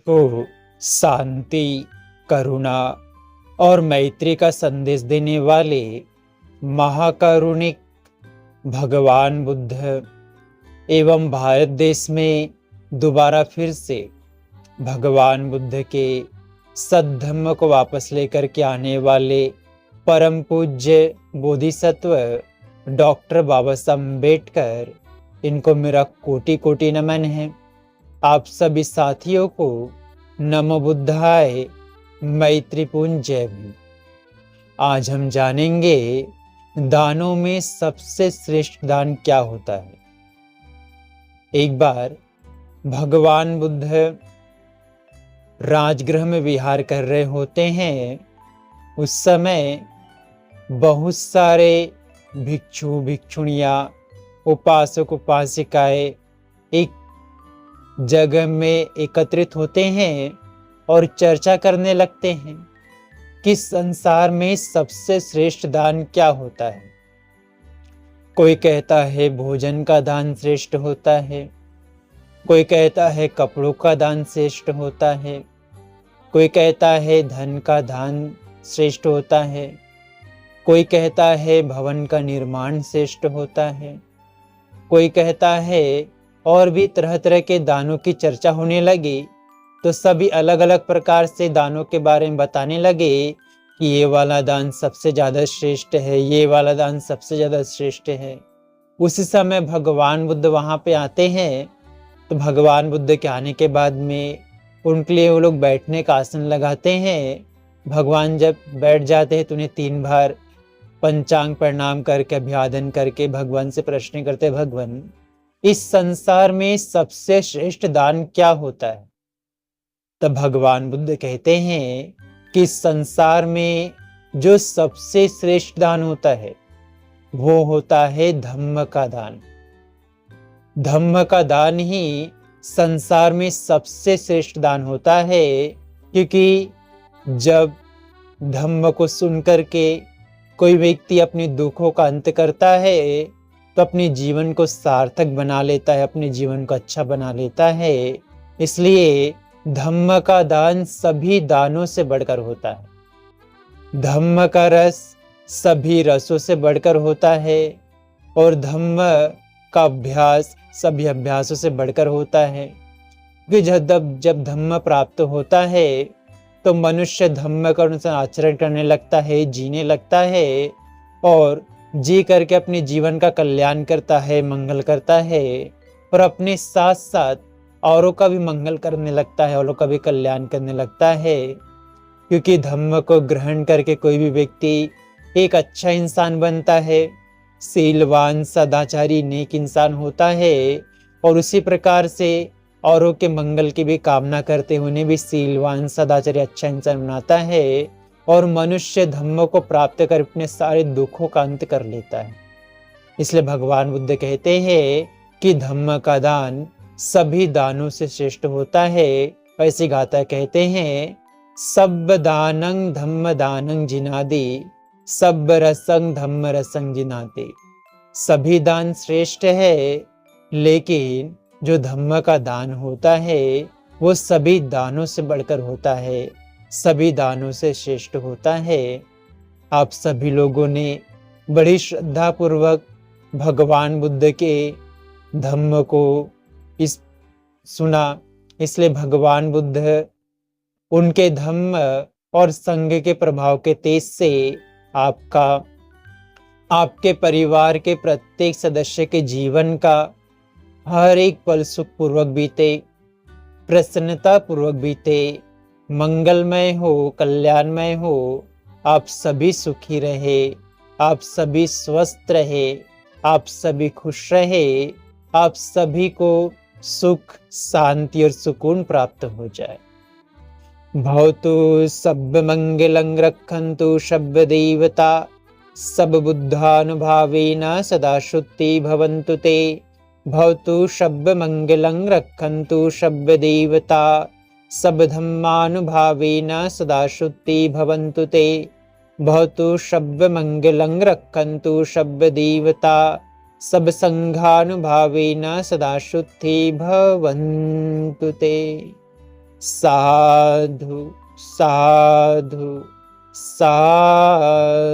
को शांति, करुणा और मैत्री का संदेश देने वाले महाकारुणिक भगवान बुद्ध एवं भारत देश में दोबारा फिर से भगवान बुद्ध के सद्धम्म को वापस लेकर के आने वाले परम पूज्य बोधिसत्व डॉक्टर बाबा साहब अम्बेडकर, इनको मेरा कोटि कोटि नमन है। आप सभी साथियों को नमो बुद्धाय, मैत्रीपूर्ण जय भीम। आज हम जानेंगे दानों में सबसे श्रेष्ठ दान क्या होता है। एक बार भगवान बुद्ध राजगृह में विहार कर रहे होते हैं। उस समय बहुत सारे भिक्षु भिक्षुणियां, उपासक उपासिकाएं एक जगह में एकत्रित होते हैं और चर्चा करने लगते हैं कि संसार में सबसे श्रेष्ठ दान क्या होता है। कोई कहता है भोजन का दान श्रेष्ठ होता है, कोई कहता है कपड़ों का दान श्रेष्ठ होता है, कोई कहता है धन का दान श्रेष्ठ होता है, कोई कहता है भवन का निर्माण श्रेष्ठ होता है, कोई कहता है, और भी तरह तरह के दानों की चर्चा होने लगी। तो सभी अलग अलग प्रकार से दानों के बारे में बताने लगे कि ये वाला दान सबसे ज़्यादा श्रेष्ठ है, ये वाला दान सबसे ज़्यादा श्रेष्ठ है। उसी समय भगवान बुद्ध वहाँ पे आते हैं। तो भगवान बुद्ध के आने के बाद में उनके लिए वो लोग बैठने का आसन लगाते हैं। भगवान जब बैठ जाते हैं तो उन्हें 3 बार पंचांग प्रणाम करके अभिवादन करके भगवान से प्रश्न करते, भगवान इस संसार में सबसे श्रेष्ठ दान क्या होता है। तब भगवान बुद्ध कहते हैं कि संसार में जो सबसे श्रेष्ठ दान होता है वो होता है धम्म का दान। धम्म का दान ही संसार में सबसे श्रेष्ठ दान होता है, क्योंकि जब धम्म को सुनकर के कोई व्यक्ति अपने दुखों का अंत करता है तो अपने जीवन को सार्थक बना लेता है, अपने जीवन को अच्छा बना लेता है। इसलिए धम्म का दान सभी दानों से बढ़कर होता है। धम्म का रस सभी रसों से बढ़कर होता है और धम्म का अभ्यास सभी अभ्यासों से बढ़कर होता है। कि जब धम्म प्राप्त होता है तो मनुष्य धम्म का अनुसार आचरण करने लगता है, जीने लगता है और जी करके अपने जीवन का कल्याण करता है, मंगल करता है और अपने साथ साथ औरों का भी मंगल करने लगता है, औरों का भी कल्याण करने लगता है। क्योंकि धम्म को ग्रहण करके कोई भी व्यक्ति एक अच्छा इंसान बनता है, शीलवान सदाचारी नेक इंसान होता है और उसी प्रकार से औरों के मंगल की भी कामना करते हुए उन्हें भी शीलवान सदाचारी अच्छा इंसान बनाता है और मनुष्य धम्म को प्राप्त कर अपने सारे दुखों का अंत कर लेता है। इसलिए भगवान बुद्ध कहते हैं कि धम्म का दान सभी दानों से श्रेष्ठ होता है। ऐसी गाथा कहते हैं, सब दानं धम्म दानं जिनादि, सब रसंग धम्म रसंग जिनाते। सभी दान श्रेष्ठ है, लेकिन जो धम्म का दान होता है वो सभी दानों से बढ़कर होता है, सभी दानों से श्रेष्ठ होता है। आप सभी लोगों ने बड़ी श्रद्धा पूर्वक भगवान बुद्ध के धम्म को सुना। इसलिए भगवान बुद्ध उनके धम्म और संघ के प्रभाव के तेज से आपके परिवार के प्रत्येक सदस्य के जीवन का हर एक पल सुखपूर्वक बीते, प्रसन्नता पूर्वक बीते, मंगलमय हो, कल्याणमय हो। आप सभी सुखी रहे, आप सभी स्वस्थ रहे, आप सभी खुश रहे, आप सभी को सुख शांति और सुकून प्राप्त हो जाए। भवतु सब मंगलं रक्षन्तु शब्द देवता, सब बुद्धानुभावेन सदा शुद्धि भवन्तु ते। भवतु शब्द मंगलं रक्षन्तु शब्द देवता, सब धम्मानुभावेन सदा शुद्धि भवन्तु ते। भवतु शब्द मंगलं रक्षन्तु शब्द देवता, सब संघानुभावेन सदा शुद्धि भवन्तु ते। साधु साधु साधु।